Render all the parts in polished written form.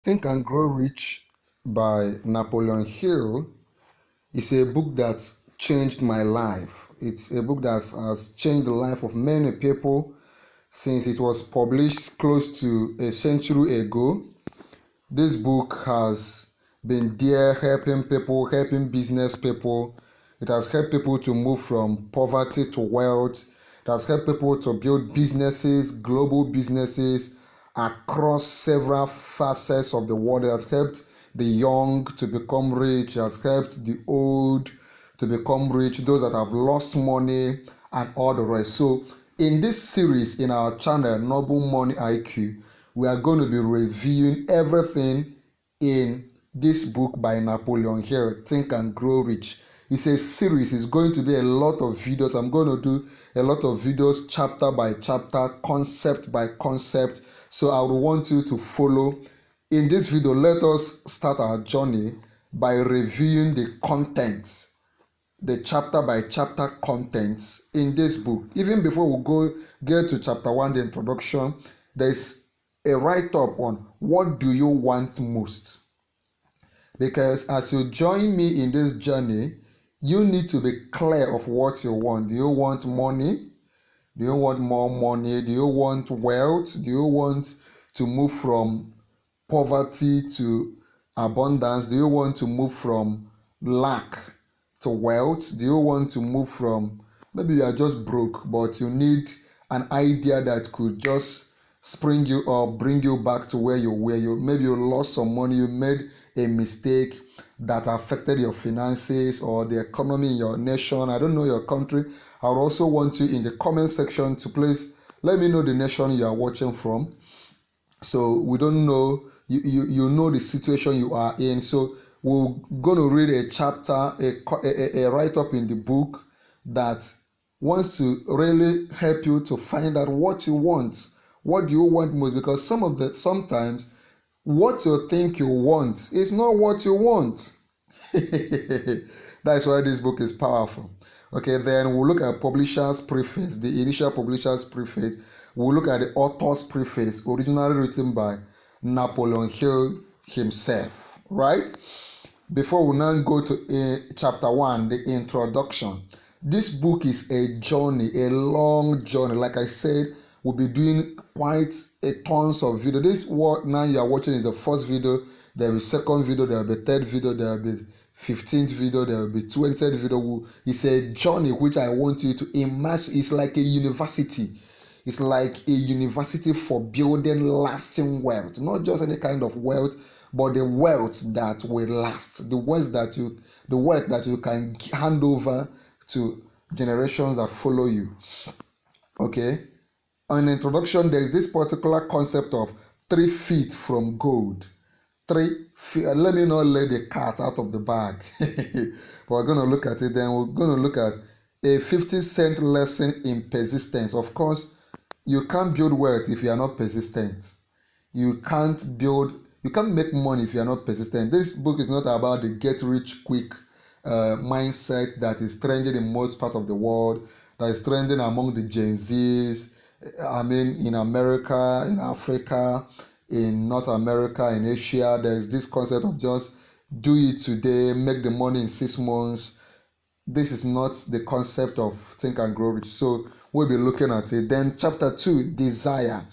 Think and Grow Rich by Napoleon Hill is a book that changed my life. It's a book that has changed the life of many people since it was published close to a century ago. This book has been there helping people, helping business people. It has helped people to move from poverty to wealth. It has helped people to build businesses, global businesses across several facets of the world. It has helped the young to become rich. It has helped the old to become rich, those that have lost money, and all the rest. So, in this series in our channel, Noble Money IQ, we are going to be reviewing everything in this book by Napoleon Hill, Think and Grow Rich. It's a series. It's going to be a lot of videos. I'm going to do a lot of videos chapter by chapter, concept by concept. So I would want you to follow. In this video, let us start our journey by reviewing the contents, the chapter by chapter contents in this book. Even before we get to chapter 1, the introduction, there's a write-up on what do you want most. Because as you join me in this journey, you need to be clear of what you want. Do you want money? Do you want more money? Do you want wealth? Do you want to move from poverty to abundance? Do you want to move from lack to wealth? Do you want to move from, maybe you are just broke, but you need an idea that could just spring you up, bring you back to where you were. Maybe you lost some money, you made a mistake that affected your finances or the economy in your nation. I don't know your country. I would also want you in the comment section to please let me know the nation you are watching from. So we don't know, you know the situation you are in. So we're going to read a chapter, a write-up in the book that wants to really help you to find out what you want. What do you want most? Because sometimes what you think you want is not what you want. That's why this book is powerful. Okay, then we'll look at publisher's preface, the initial publisher's preface. We'll look at the author's preface, originally written by Napoleon Hill himself, right? Before we now go to chapter 1, the introduction. This book is a journey, a long journey. Like I said, we'll be doing quite a tons of video. This what now you are watching is the first video. There will be second video, there will be third video, there will be 15th video, there will be 20th video. It's a journey which I want you to immerse. It's like a university. It's like a university for building lasting wealth. Not just any kind of wealth, but the wealth that will last. The wealth that you can hand over to generations that follow you. Okay? On introduction, there is this particular concept of 3 feet from gold. 3 feet. Let me not let the cat out of the bag. But we're going to look at it. Then we're going to look at a 50-cent lesson in persistence. Of course, you can't build wealth if you are not persistent. You can't make money if you are not persistent. This book is not about the get rich quick mindset that is trending in most part of the world, that is trending among the Gen Zs. I mean, in America, in Africa, in North America, in Asia, there is this concept of just do it today, make the money in 6 months. This is not the concept of Think and Grow Rich. So we'll be looking at it. Then chapter 2, desire.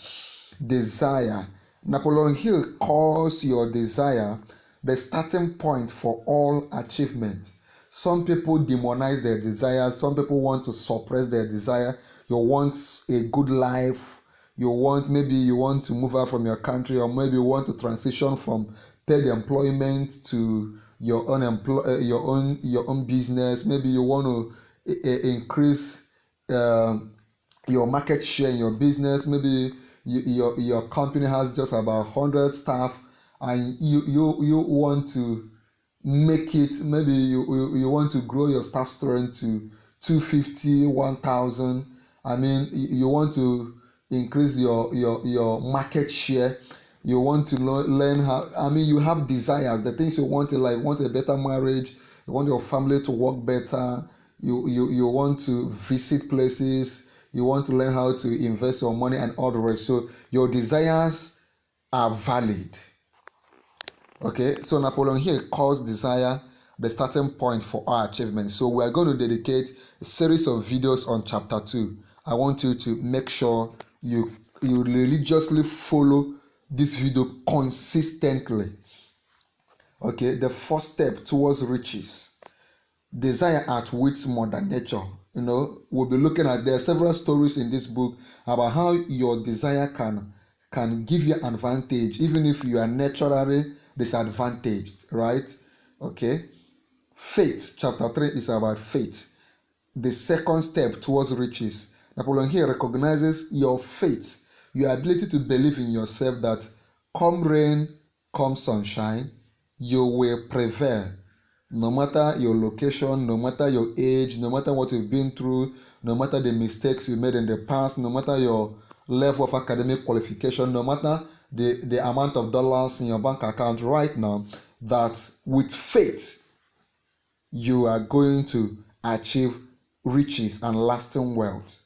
Desire. Napoleon Hill calls your desire the starting point for all achievement. Some people demonize their desires. Some people want to suppress their desire. You want a good life. Maybe you want to move out from your country, or maybe you want to transition from paid employment to your own business. Maybe you want to increase your market share in your business. Maybe your company has just about 100 staff, and you want to make it. Maybe you want to grow your staff strength to 250, 1000. I mean, you want to increase your market share. You want to learn how. I mean, you have desires, the things you want in life. You want a better marriage. You want your family to work better. You want to visit places. You want to learn how to invest your money and all the rest. So your desires are valid. Okay, so Napoleon Hill calls desire the starting point for our achievement. So we are going to dedicate a series of videos on chapter 2. I want you to make sure you religiously follow this video consistently. Okay, the first step towards riches. Desire outwits mother nature. We'll be looking at, there are several stories in this book about how your desire can give you an advantage even if you are naturally disadvantaged, right? Okay. Faith, chapter 3 is about faith, the second step towards riches. Napoleon here recognizes your faith, your ability to believe in yourself that come rain, come sunshine, you will prevail. No matter your location, no matter your age, no matter what you've been through, no matter the mistakes you made in the past, no matter your level of academic qualification, no matter the amount of dollars in your bank account right now, that with faith you are going to achieve riches and lasting wealth.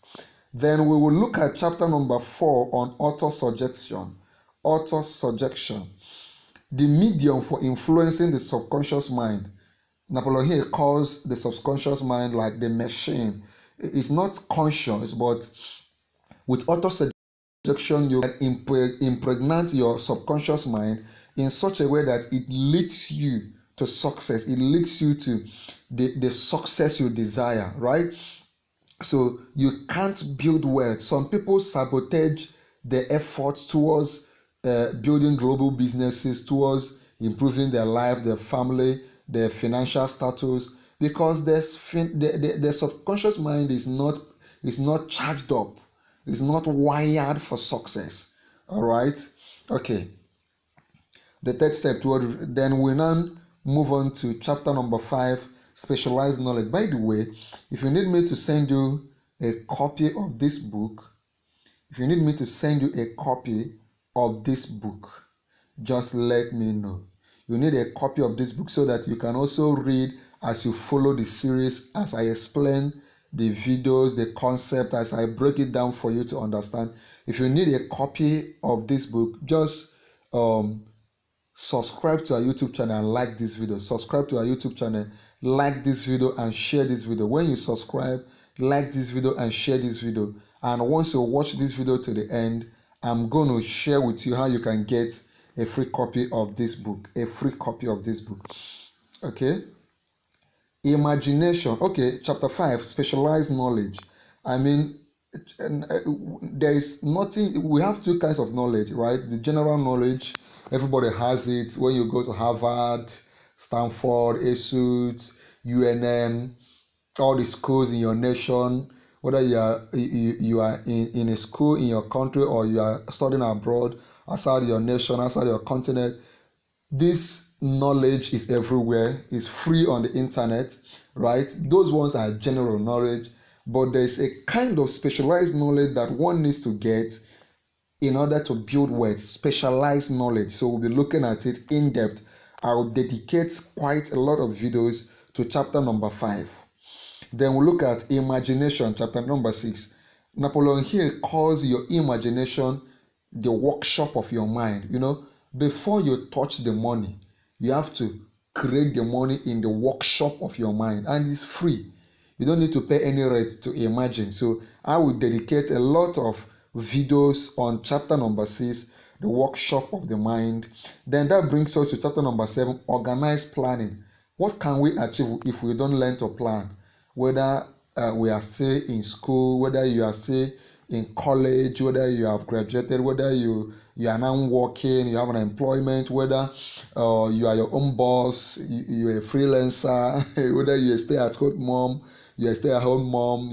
Then we will look at chapter number 4 on autosuggestion. Autosuggestion, the medium for influencing the subconscious mind. Napoleon Hill calls the subconscious mind like the machine. It's not conscious, but with autosuggestion, you can impregnate your subconscious mind in such a way that it leads you to success. It leads you to the success you desire, right? So you can't build wealth. Some people sabotage the efforts towards building global businesses, towards improving their life, their family, their financial status, because the subconscious mind is not charged up, is not wired for success. All right, okay. The third step toward, then we now move on to chapter number 5, specialized knowledge. By the way, if you need me to send you a copy of this book, if you need me to send you a copy of this book, just let me know. You need a copy of this book so that you can also read as you follow the series, as I explain the videos, the concept, as I break it down for you to understand. If you need a copy of this book, just subscribe to our YouTube channel and like this video. Subscribe to our YouTube channel, like this video and share this video. When you subscribe, like this video and share this video, and once you watch this video to the end, I'm going to share with you how you can get a free copy of this book. A free copy of this book. Okay. Imagination. Okay, chapter 5, specialized knowledge. I mean, there is nothing. We have two kinds of knowledge, right? The general knowledge, everybody has it. When you go to Harvard, Stanford, ASUS, UNM, all the schools in your nation, whether you are in a school in your country or you are studying abroad, outside your nation, outside your continent, this knowledge is everywhere. It's free on the internet, right? Those ones are general knowledge, but there's a kind of specialized knowledge that one needs to get in order to build wealth. Specialized knowledge. So we'll be looking at it in depth. I'll dedicate quite a lot of videos to chapter number 5. Then we'll look at imagination, chapter number 6. Napoleon Hill calls your imagination the workshop of your mind. Before you touch the money, you have to create the money in the workshop of your mind, and it's free. You don't need to pay any rent to imagine. So I will dedicate a lot of videos on chapter number 6, the workshop of the mind. Then that brings us to chapter number 7, organized planning. What can we achieve if we don't learn to plan? Whether we are still in school, whether you are still in college, whether you have graduated, whether you are now working, you have an employment, whether you are your own boss, you're a freelancer, whether you're a stay-at-home mom, you're a stay-at-home mom,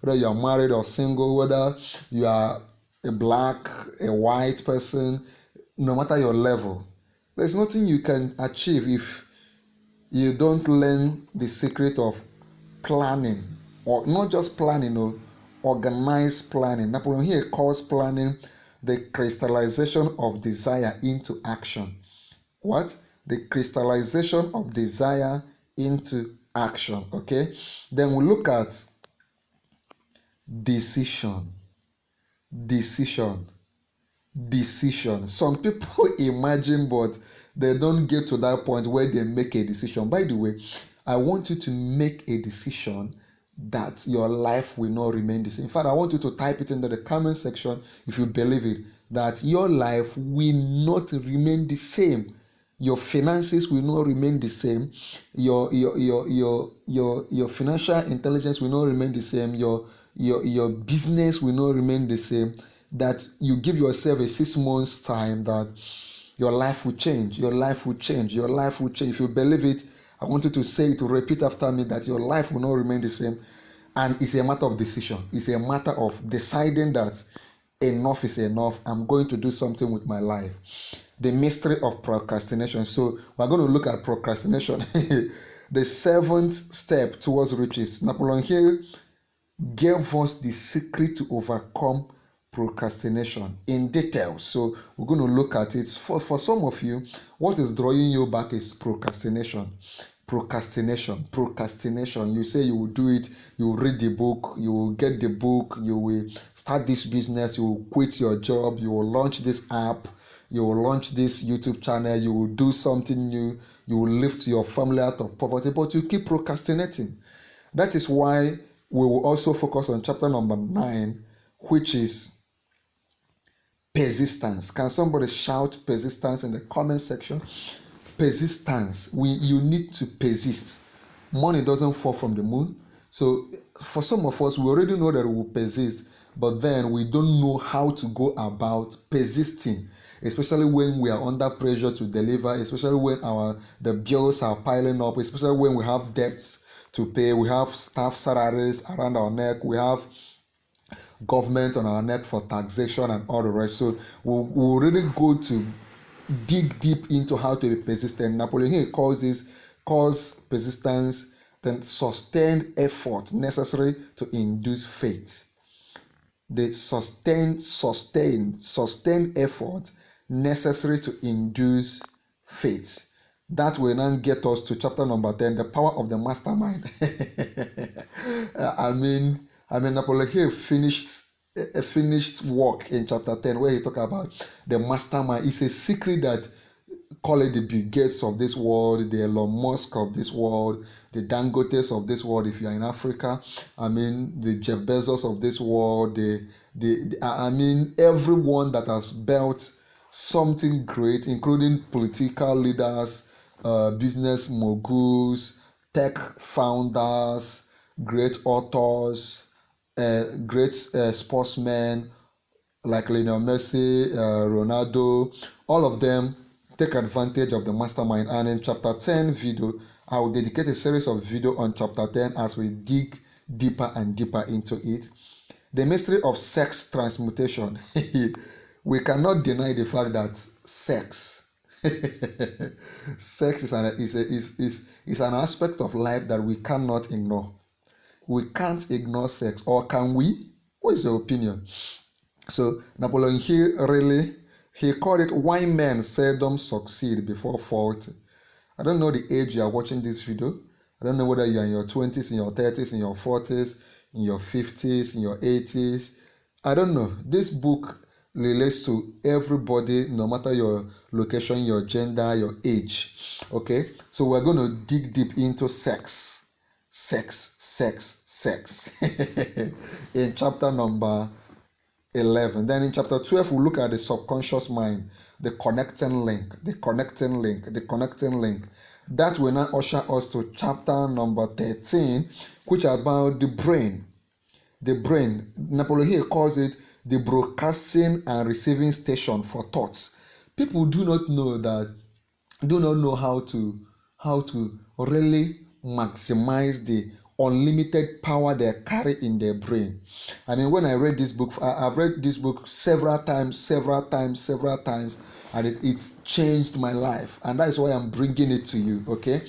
whether you are married or single, whether you are a black, a white person, no matter your level, there's nothing you can achieve if you don't learn the secret of planning, or not just planning, or organized planning. Napoleon here calls planning the crystallization of desire into action. What? The crystallization of desire into action. Okay. Then we look at decision. Decision. Some people imagine, but they don't get to that point where they make a decision. By the way, I want you to make a decision that your life will not remain the same. In fact, I want you to type it into the comment section if you believe it, that your life will not remain the same. Your finances will not remain the same. Your financial intelligence will not remain the same. Your business will not remain the same. That you give yourself a 6 months time, that your life will change. Your life will change. Your life will change. If you believe it, I want you to say it, to repeat after me, that your life will not remain the same. And it's a matter of decision. It's a matter of deciding that enough is enough. I'm going to do something with my life. The mystery of procrastination. So we're going to look at procrastination. The 7th step towards riches. Napoleon Hill gave us the secret to overcome procrastination in detail. So we're going to look at it. For some of you, what is drawing you back is procrastination. Procrastination. You say you will do it, you will read the book, you will get the book, you will start this business, you will quit your job, you will launch this app, you will launch this YouTube channel, you will do something new, you will lift your family out of poverty, but you keep procrastinating. That is why we will also focus on chapter number 9, which is persistence. Can somebody shout persistence in the comment section? Persistence. You need to persist. Money doesn't fall from the moon. So for some of us, we already know that we will persist, but then we don't know how to go about persisting, especially when we are under pressure to deliver, especially when the bills are piling up, especially when we have debts to pay, we have staff salaries around our neck, we have government on our neck for taxation and all the rest. So we'll really go to dig deep into how to be persistent. Napoleon Hill calls persistence the sustained effort necessary to induce faith. The sustained effort necessary to induce faith. That will now get us to chapter number 10, the power of the mastermind. I mean, Napoleon Hill finished work in chapter 10 where he talked about the mastermind. It's a secret that, call it the Bill Gates of this world, the Elon Musk of this world, the Dangotes of this world if you are in Africa, the Jeff Bezos of this world, everyone that has built something great, including political leaders, business moguls, tech founders, great authors, great sportsmen like Lionel Messi, Ronaldo, all of them take advantage of the mastermind. And in chapter 10 video, I will dedicate a series of video on chapter 10 as we dig deeper and deeper into it. The mystery of sex transmutation. We cannot deny the fact that sex is an aspect of life that we cannot ignore. We can't ignore sex, or can we? What is your opinion? So Napoleon Hill he called it why men seldom succeed before 40. I don't know the age you are watching this video. I don't know whether you are in your 20s, in your 30s, in your 40s, in your 50s, in your 80s. I don't know. This book relates to everybody, no matter your location, your gender, your age. Okay? So we're going to dig deep into sex. In chapter number 11. Then in chapter 12, we'll look at the subconscious mind, the connecting link. That will now usher us to chapter number 13, which is about the brain. The brain, Napoleon Hill calls it the broadcasting and receiving station for thoughts. People do not know how to really maximize the unlimited power they carry in their brain. When I read this book, I've read this book several times, and it's changed my life, and that is why I'm bringing it to you. Okay,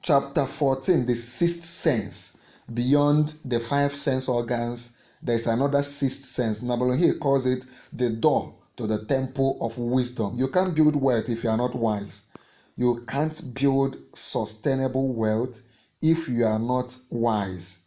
chapter 14, the sixth sense. Beyond the 5 sense organs, there is another sixth sense. Napoleon Hill calls it the door to the temple of wisdom. You can't build wealth if you are not wise. You can't build sustainable wealth if you are not wise.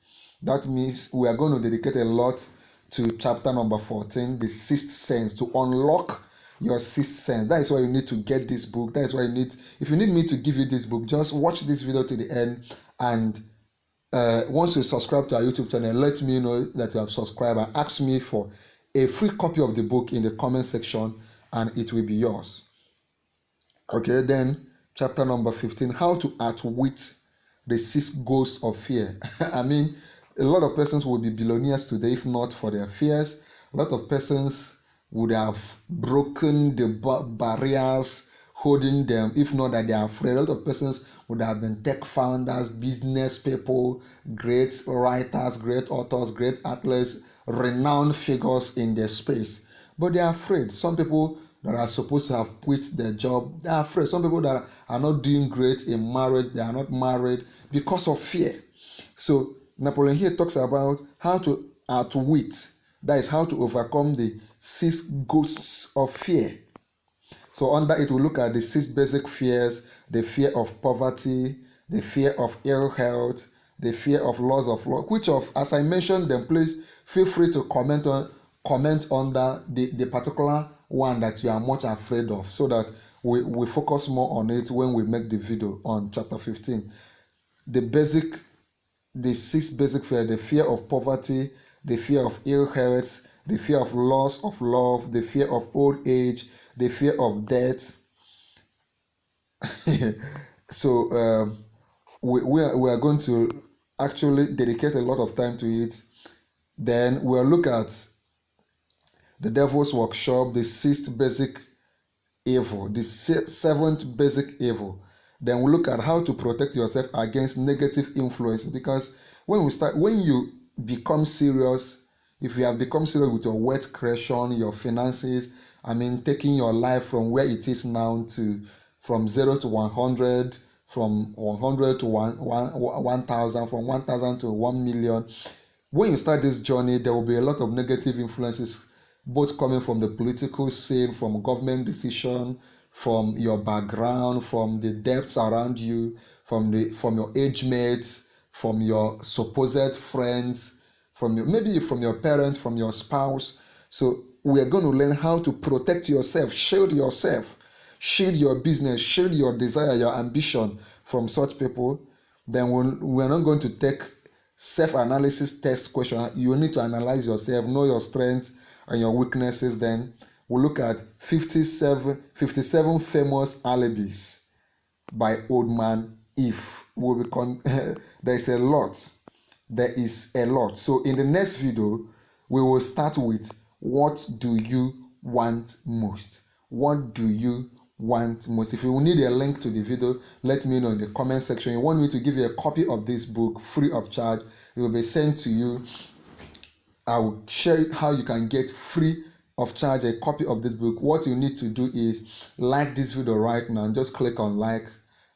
That means we are going to dedicate a lot to chapter number 14, the sixth sense, to unlock your sixth sense. That is why you need to get this book. That is why you need, if you need me to give you this book, just watch this video to the end, and once you subscribe to our YouTube channel, let me know that you have subscribed and ask me for a free copy of the book in the comment section, and it will be yours. Okay, then chapter number 15, how to outwit the 6 ghosts of fear. I mean, a lot of persons would be billionaires today if not for their fears. A lot of persons would have broken the barriers holding them, if not that they are afraid. A lot of persons would have been tech founders, business people, great writers, great authors, great athletes, renowned figures in their space. But they are afraid. Some people that are supposed to have quit their job, they are afraid. Some people that are not doing great in marriage, they are not married because of fear. So Napoleon Hill talks about how to outwit, that is how to overcome the 6 ghosts of fear. So under it, we look at the 6 basic fears: the fear of poverty, the fear of ill health, the fear of loss of love. Which of, as I mentioned them, please feel free to comment under the particular one that you are much afraid of, so that we focus more on it when we make the video on chapter 15. The 6 basic fear: the fear of poverty, the fear of ill health, the fear of loss of love, the fear of old age, the fear of death. So we are going to actually dedicate a lot of time to it. Then we'll look at the devil's workshop, the 6th basic evil, the 7th basic evil. Then we look at how to protect yourself against negative influence, because when you become serious, if you have become serious with your wealth creation, your finances, I mean, taking your life from where it is now to from 0 to 100, from 100 to 1,000, from 1,000 to 1 million. When you start this journey, there will be a lot of negative influences, both coming from the political scene, from government decision, from your background, from the debts around you, from your age mates, from your supposed friends, maybe from your parents, from your spouse. So we are going to learn how to protect yourself, shield yourself, shield your business, shield your desire, your ambition from such people. Then we're not going to take self-analysis test question. You need to analyze yourself, know your strengths and your weaknesses. Then we'll look at 57 famous alibis by Old Man If. There is a lot. There is a lot. So in the next video, we will start with, what do you want most? What do you want most? If you need a link to the video, let me know in the comment section. You want me to give you a copy of this book free of charge, it will be sent to you. I will share how you can get free of charge a copy of this book. What you need to do is like this video right now. Just click on like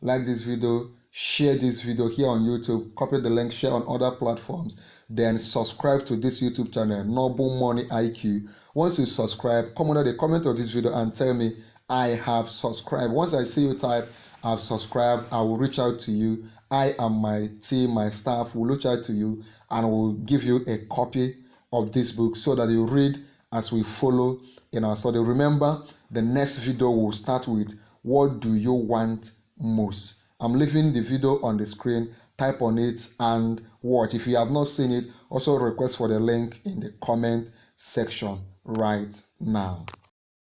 this video, share this video here on YouTube, copy the link, share on other platforms, then subscribe to this YouTube channel, Noble Money IQ. Once you subscribe, come under the comment of this video and tell me, I have subscribed. Once I see you type, I've subscribed, I will reach out to you. I and my team, my staff will reach out to you and will give you a copy of this book so that you read as we follow in our study. Remember, the next video will start with, what do you want most? I'm leaving the video on the screen. Type on it and watch. If you have not seen it, also request for the link in the comment section right now.